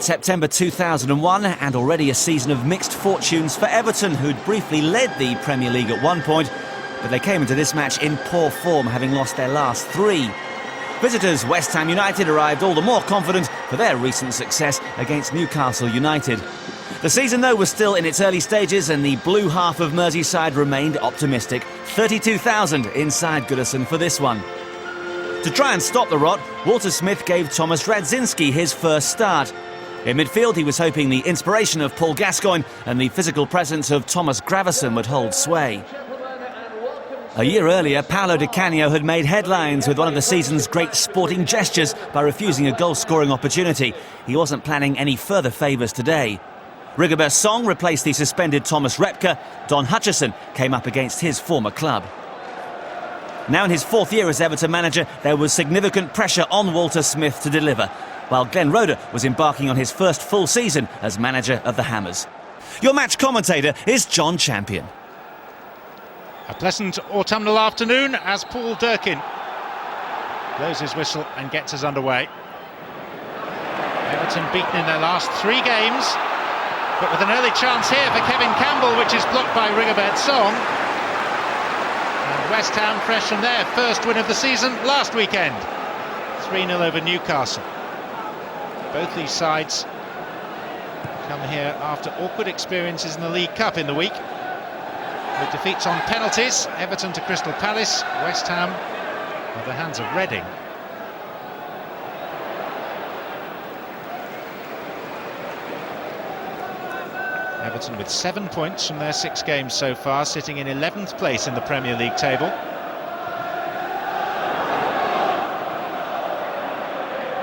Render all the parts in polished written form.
September 2001 and already a season of mixed fortunes for Everton, who'd briefly led the Premier League at one point, but they came into this match in poor form, having lost their last three. Visitors West Ham United arrived all the more confident for their recent success against Newcastle United. The season, though, was still in its early stages and the blue half of Merseyside remained optimistic. 32,000 inside Goodison for this one. To try and stop the rot, Walter Smith gave Thomas Radzinski his first start. In midfield, he was hoping the inspiration of Paul Gascoigne and the physical presence of Thomas Gravesen would hold sway. A year earlier, Paolo Di Canio had made headlines with one of the season's great sporting gestures by refusing a goal-scoring opportunity. He wasn't planning any further favours today. Rigobert Song replaced the suspended Thomas Repka. Don Hutchison came up against his former club. Now in his fourth year as Everton manager, there was significant pressure on Walter Smith to deliver, while Glenn Roeder was embarking on his first full season as manager of the Hammers. Your match commentator is John Champion. A pleasant autumnal afternoon as Paul Durkin blows his whistle and gets us underway. Everton beaten in their last three games, but with an early chance here for Kevin Campbell, which is blocked by Rigobert Song. And West Ham fresh from their first win of the season last weekend. 3-0 over Newcastle. Both these sides come here after awkward experiences in the League Cup in the week, with defeats on penalties. Everton to Crystal Palace, West Ham at the hands of Reading. Everton with 7 points from their 6 games so far, sitting in 11th place in the Premier League table.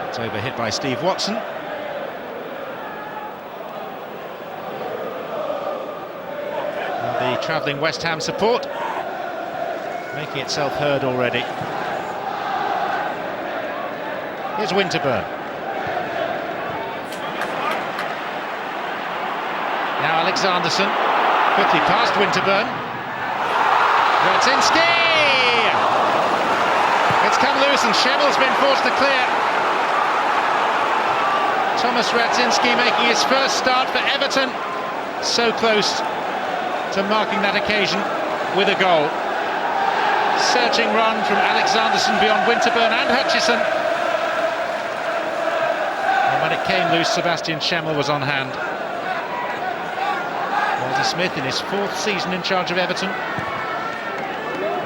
It's overhit by Steve Watson. And the travelling West Ham support making itself heard already. Here's Winterburn. Now Alexanderson, quickly past Winterburn. Radzinski! It's come loose and Schemmell's been forced to clear. Thomas Radzinski making his first start for Everton. So close to marking that occasion with a goal. Searching run from Alexanderson beyond Winterburn and Hutchison. And when it came loose, Sebastian Schemmell was on hand. Walter Smith in his 4th season in charge of Everton.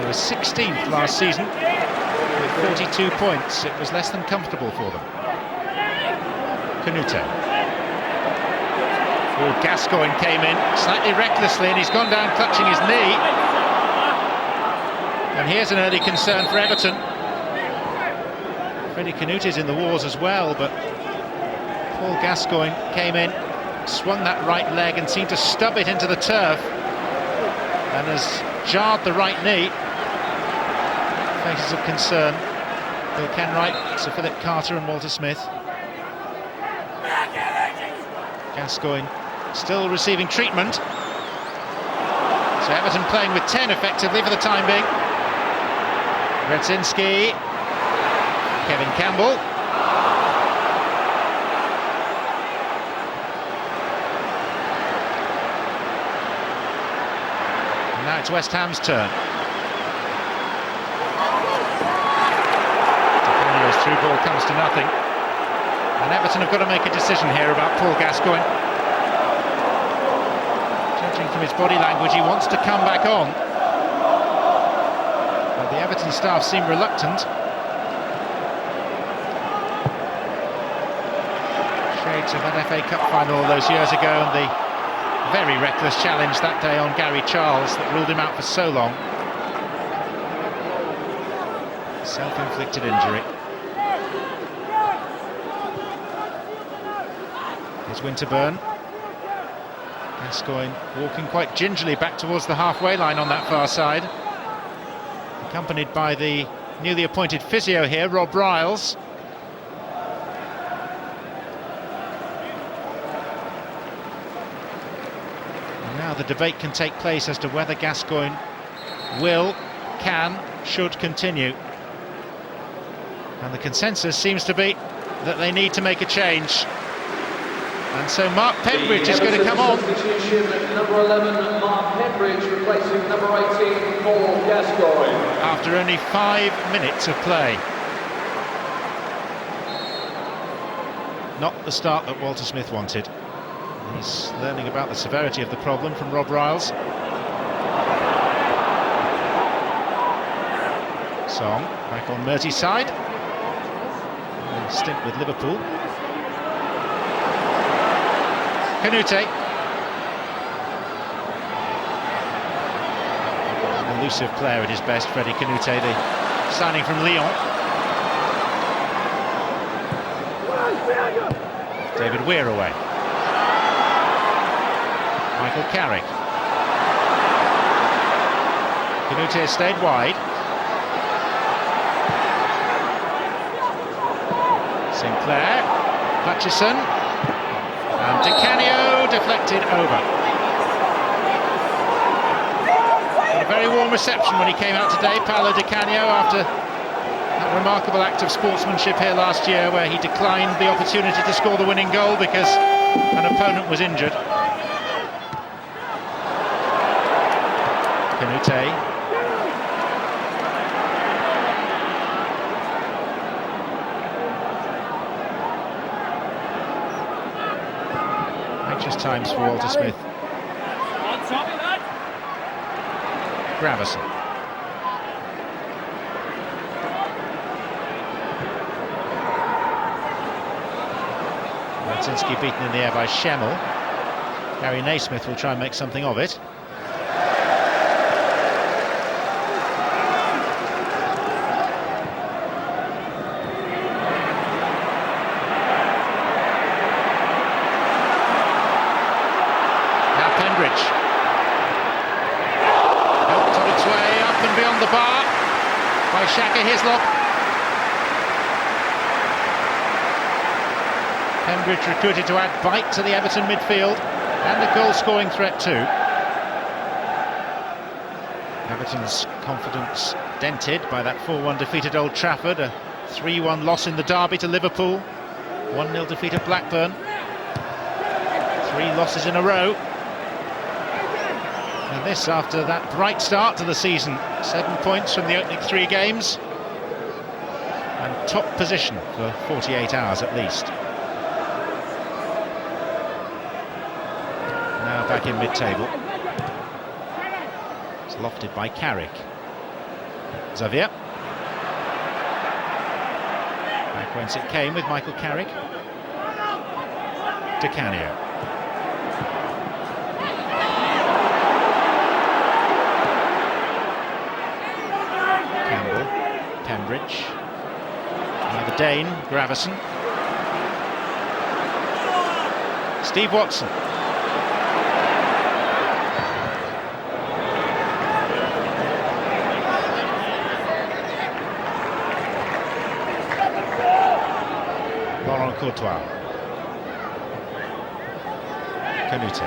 They were 16th last season with 42 points. It was less than comfortable for them. Canute. Oh, Gascoigne came in slightly recklessly and he's gone down clutching his knee. And here's an early concern for Everton. Freddie Canute's in the wars as well, but Paul Gascoigne came in, swung that right leg and seemed to stub it into the turf and has jarred the right knee. Faces of concern. Bill Kenwright, Sir Philip Carter and Walter Smith. Gascoigne still receiving treatment. So Everton playing with 10 effectively for the time being. Radzinski, Kevin Campbell. Now it's West Ham's turn. Di through ball comes to nothing. And Everton have got to make a decision here about Paul Gascoigne. Judging from his body language, he wants to come back on. But the Everton staff seem reluctant. Shades of that FA Cup final all those years ago and the very reckless challenge that day on Gary Charles that ruled him out for so long. Self-inflicted injury. Here's Winterburn. Gascoigne walking quite gingerly back towards the halfway line on that far side, accompanied by the newly appointed physio here, Rob Riles. And now the debate can take place as to whether Gascoigne will, can, should continue. And the consensus seems to be that they need to make a change. And so Mark Pembridge is going to come on. Number 11, Mark Pembridge, replacing number 18, Paul Gascoigne. After only 5 minutes of play. Not the start that Walter Smith wanted. He's learning about the severity of the problem from Rob Riles. Song, back on Merseyside. A stint with Liverpool. Canute. An elusive player at his best, Freddie Canute, the signing from Lyon. David Weir away. Michael Carrick. Canute stayed wide. Sinclair, Hutchison, and Di Canio deflected over. Got a very warm reception when he came out today, Paolo Di Canio, after that remarkable act of sportsmanship here last year where he declined the opportunity to score the winning goal because an opponent was injured. Canute. Anxious times for Walter Smith. Gravison. Radzinski beaten in the air by Schemmel. Gary Naismith will try and make something of it. Helped on its way up and beyond the bar by Shaka Hislop. Pembridge recruited to add bite to the Everton midfield and a goal-scoring threat too. Everton's confidence dented by that 4-1 defeat at Old Trafford, a 3-1 loss in the derby to Liverpool, 1-0 defeat at Blackburn, 3 losses in a row. And this after that bright start to the season. 7 points from the opening 3 games. And top position for 48 hours at least. Now back in mid-table. It's lofted by Carrick. Xavier. Back whence it came with Michael Carrick. Di Canio. Pembridge. Now the Dane, Gravison. Steve Watson. Laurent Courtois. Canute.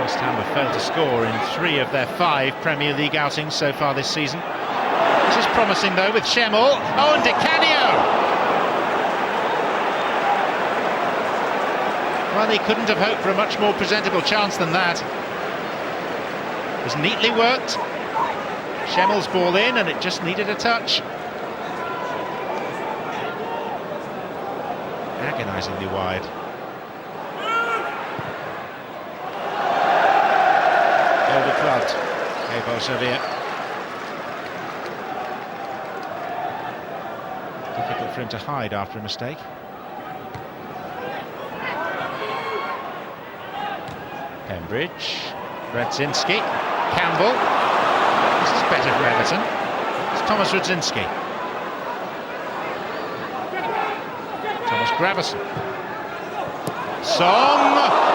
West Ham have failed to score in 3 of their 5 Premier League outings so far this season. This is promising though with Schemmel. Oh, and Di Canio! Well, he couldn't have hoped for a much more presentable chance than that. It was neatly worked. Schemmel's ball in and it just needed a touch. Agonisingly wide. Overclubbed. Evo Xavier. Difficult for him to hide after a mistake. Pembridge. Radzinski. Campbell. This is better for Everton. It's Thomas Radzinski. Thomas Gravison. Song!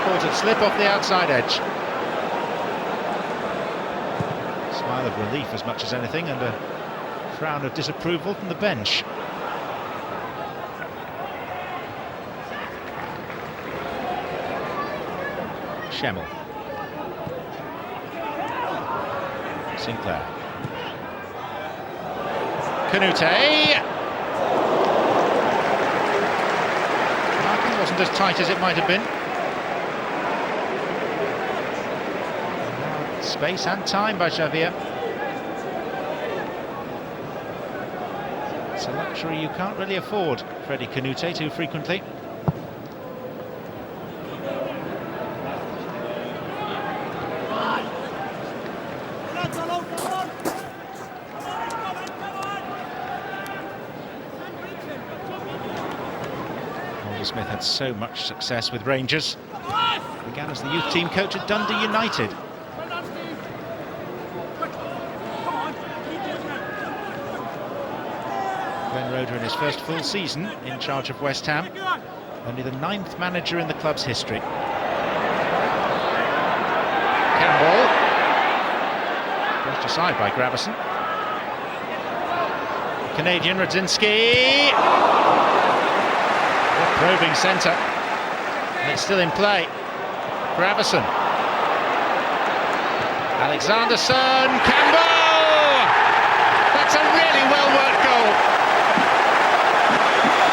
Caught it slip off the outside edge. Smile of relief as much as anything and a frown of disapproval from the bench. Schemmel. Sinclair. Canute. Marking wasn't as tight as it might have been. Space and time by Xavier. It's a luxury you can't really afford, Freddie Canute, too frequently. Smith had so much success with Rangers. Began as the youth team coach at Dundee United. Glenn Roeder in his first full season in charge of West Ham. Only the 9th manager in the club's history. Campbell. Pushed aside by Gravison. Canadian Radzinski. Probing centre, and it's still in play. Gravison, Alexanderson, Campbell! That's a really well-worked goal.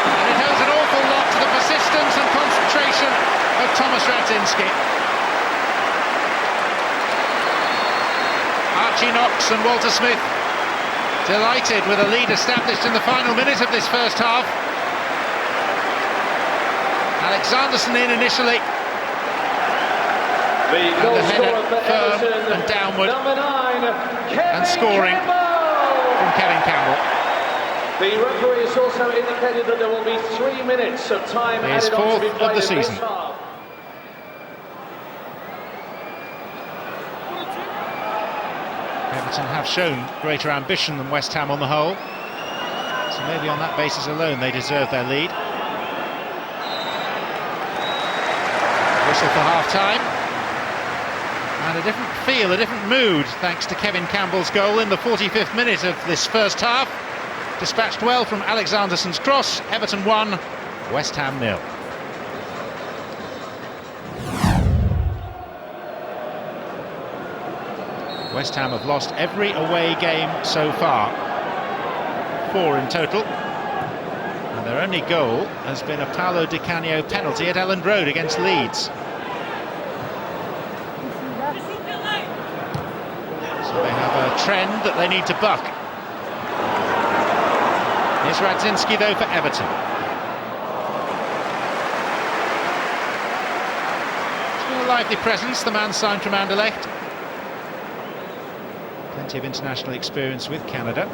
And it owes an awful lot to the persistence and concentration of Thomas Radzinski. Archie Knox and Walter Smith delighted with a lead established in the final minute of this first half. Alexanderson in initially, and the header firm and downward, and scoring from Kevin Campbell. The referee has also indicated that there will be 3 minutes of time added on to be played of the season. Everton have shown greater ambition than West Ham on the whole, so maybe on that basis alone they deserve their lead. Whistle for half-time, and a different feel, a different mood thanks to Kevin Campbell's goal in the 45th minute of this first half. Dispatched well from Alexanderson's cross. Everton 1, West Ham 0. West Ham have lost every away game so far, 4 in total. Their only goal has been a Paolo Di Canio penalty at Elland Road against Leeds. So they have a trend that they need to buck. Here's Radzinski though for Everton. It's been a lively presence, the man signed from Anderlecht. Plenty of international experience with Canada.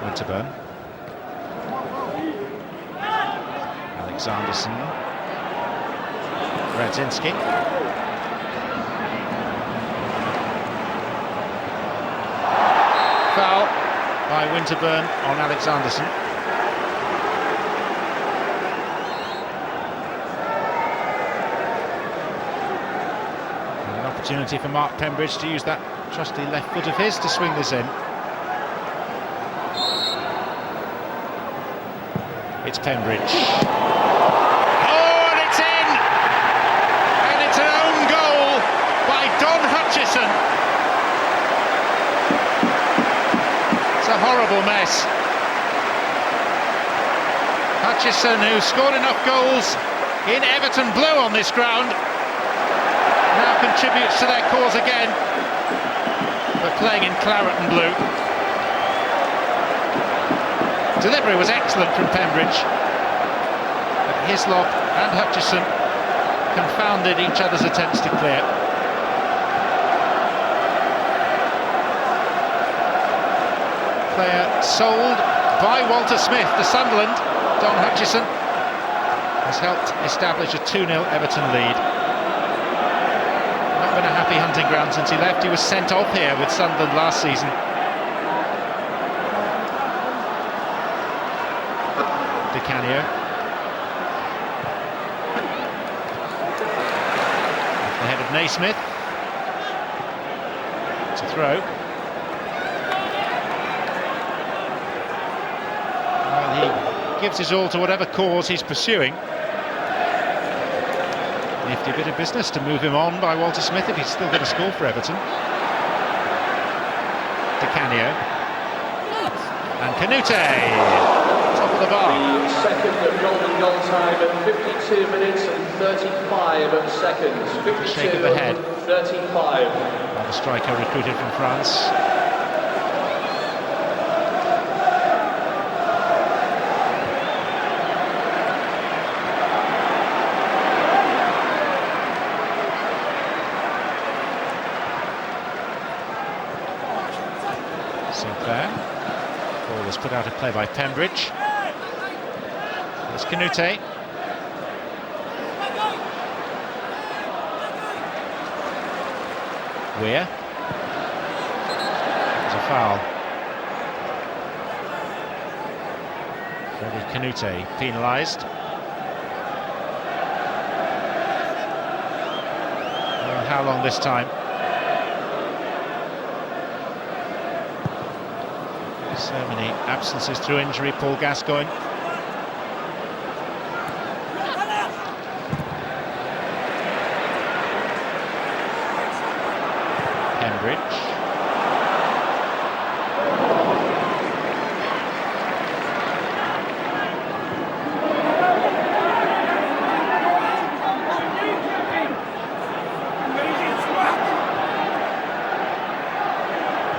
Winterburn. Alexanderson. Radzinski. Foul by Winterburn on Alexanderson. And an opportunity for Mark Pembridge to use that trusty left foot of his to swing this in. It's Pembridge. Oh, and it's in! And it's an own goal by Don Hutchison. It's a horrible mess. Hutchison, who scored enough goals in Everton blue on this ground, now contributes to their cause again, but playing in claret and blue. Delivery was excellent from Pembridge, but Hislop and Hutchison confounded each other's attempts to clear. Player sold by Walter Smith to Sunderland, Don Hutchison, has helped establish a 2-0 Everton lead. Not been a happy hunting ground since he left. He was sent off here with Sunderland last season. Di Canio. The head of Naismith. It's a throw. Well, he gives his all to whatever cause he's pursuing. If Hefty bit of business to move him on by Walter Smith if he's still going to score for Everton. Di Canio. And Canute! Top of the bar. The second golden goal time at 52 minutes and 35 seconds. 52 Shake of the head. 35. Well, the striker recruited from France. Sinclair. Ball was put out of play by Pembridge. There's Canute. Weir. There's a foul. Freddie Canute penalised. Well, how long this time? So many absences through injury, Paul Gascoigne. Pembridge.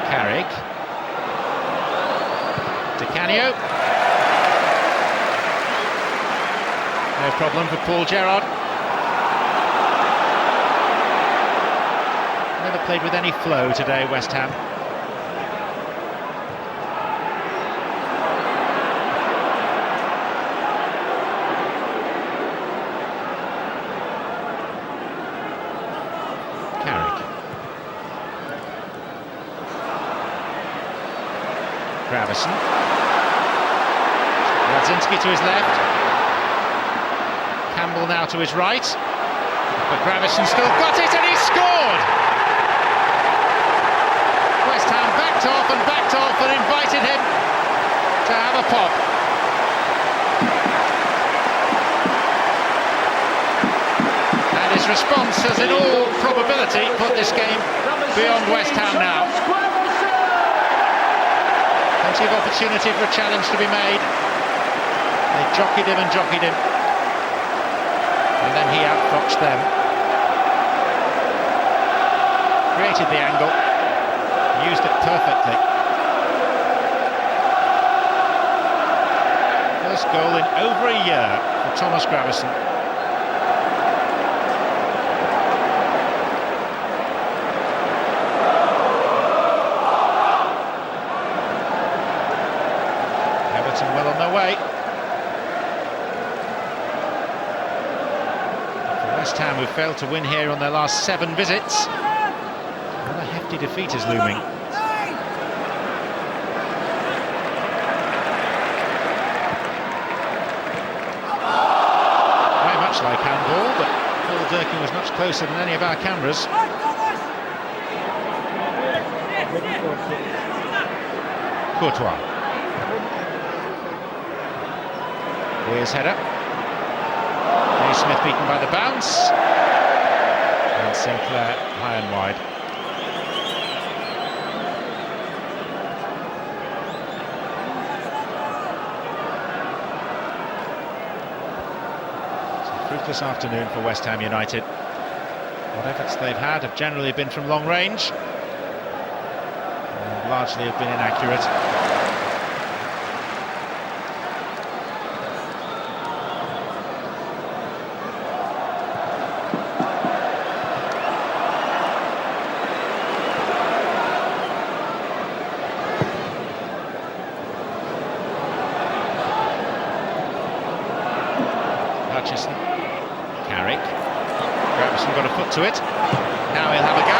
Carrick. Di Canio. No problem for Paul Gerrard. Never played with any flow today, West Ham. Carrick. Gravison. Radzinski to his left. Campbell now to his right. But Gravison still got it and he scored! West Ham backed off and invited him to have a pop. And his response has in all probability put this game beyond West Ham now. Plenty of opportunity for a challenge to be made. They jockeyed him, and then he outfoxed them. Created the angle, used it perfectly. First goal in over a year for Thomas Gravison. Everton well on their way. West Ham, who failed to win here on their last 7 visits. Another hefty defeat is looming. Very much like handball, but Paul Durkin was much closer than any of our cameras. Courtois. Weir's header. Smith beaten by the bounce, and Sinclair high and wide. It's a fruitless afternoon for West Ham United. What efforts they've had have generally been from long range, and largely have been inaccurate. Carrick. Gravison got a foot to it. Now he'll have a go!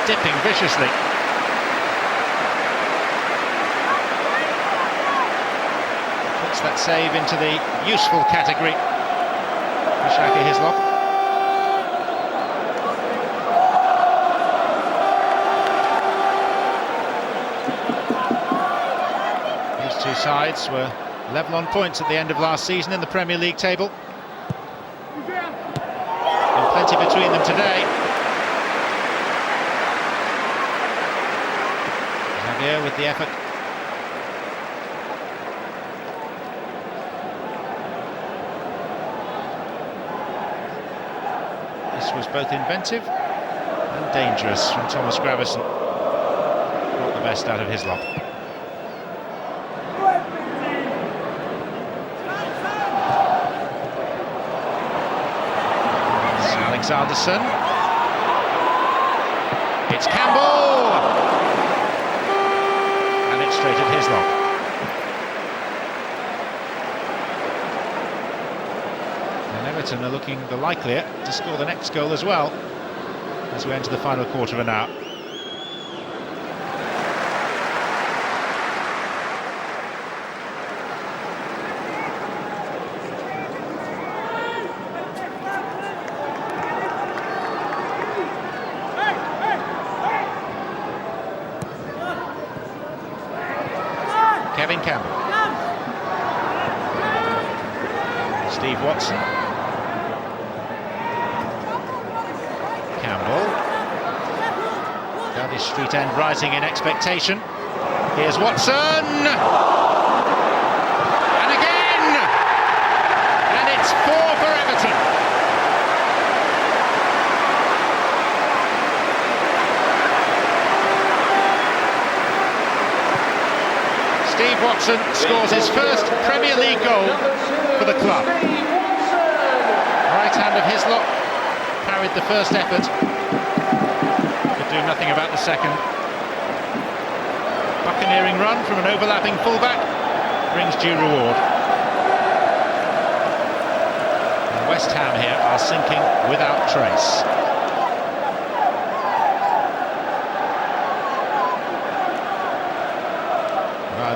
Dipping viciously. Puts that save into the useful category for Shaka Hislop. These two sides were Level on points at the end of last season in the Premier League table. And plenty between them today. Xavier with the effort. This was both inventive and dangerous from Thomas Gravesen. Not the best out of his lot. Alexanderson. It's Campbell! And it's straight at his lob. And Everton are looking the likelier to score the next goal as well as we enter the final quarter of an hour. Kevin Campbell. Steve Watson. Campbell. Down his street end, rising in expectation. Here's Watson. And again! And it's 4 for Everton. Steve Watson scores his first Premier League goal for the club. Right hand of Hislop parried the first effort, could do nothing about the second. Buccaneering run from an overlapping fullback brings due reward. And West Ham here are sinking without trace.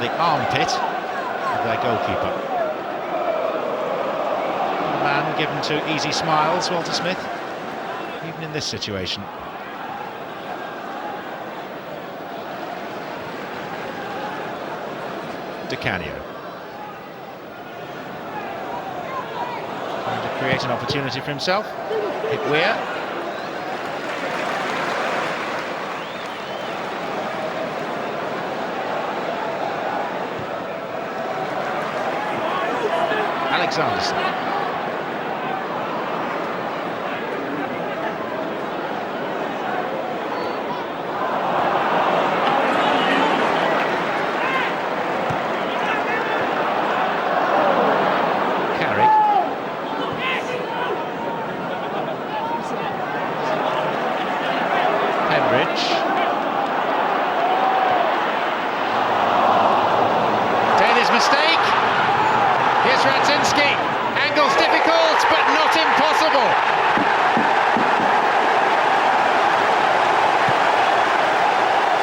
The armpit of their goalkeeper. A man given to easy smiles, Walter Smith, even in this situation. Di Canio. Trying to create an opportunity for himself. Higuita. Alexanderson. Carrick. Pembridge. Daly's mistake. Here's Radzinski. Angle's difficult, but not impossible.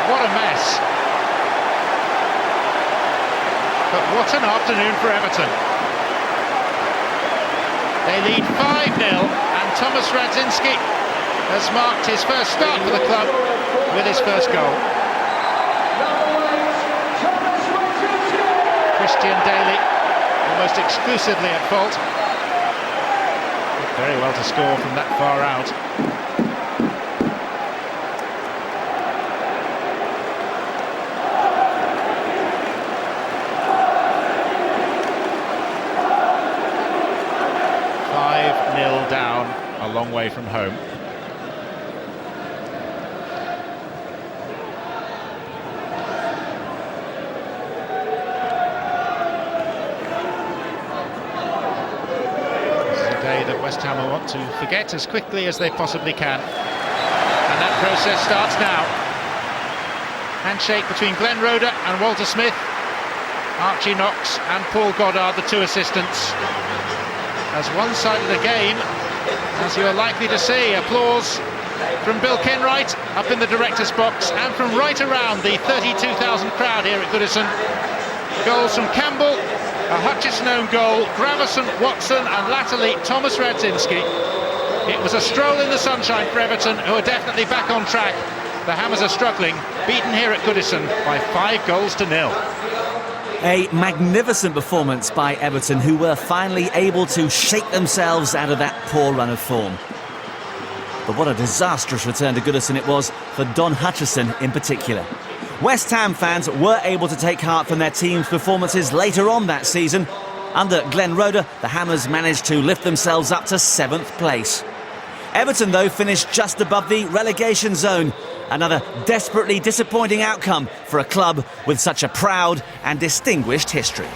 What a mess. But what an afternoon for Everton. They lead 5-0, and Thomas Radzinski has marked his first start for the club with his first goal. Christian Daly almost exclusively at fault. Did very well to score from that far out. Down, a long way from home. This is a day that West Ham will want to forget as quickly as they possibly can. And that process starts now. Handshake between Glenn Roeder and Walter Smith. Archie Knox and Paul Goddard, the two assistants. As one side of the game, as you're likely to see, applause from Bill Kenwright up in the director's box and from right around the 32,000 crowd here at Goodison. Goals from Campbell, a Hutchison own goal, Gravesen, Watson and latterly Thomas Radzinski. It was a stroll in the sunshine for Everton, who are definitely back on track. The Hammers are struggling, beaten here at Goodison by 5-0. A magnificent performance by Everton, who were finally able to shake themselves out of that poor run of form. But what a disastrous return to Goodison it was for Don Hutchison in particular. West Ham fans were able to take heart from their team's performances later on that season. Under Glenn Roeder, the Hammers managed to lift themselves up to 7th place. Everton, though, finished just above the relegation zone. Another desperately disappointing outcome for a club with such a proud and distinguished history.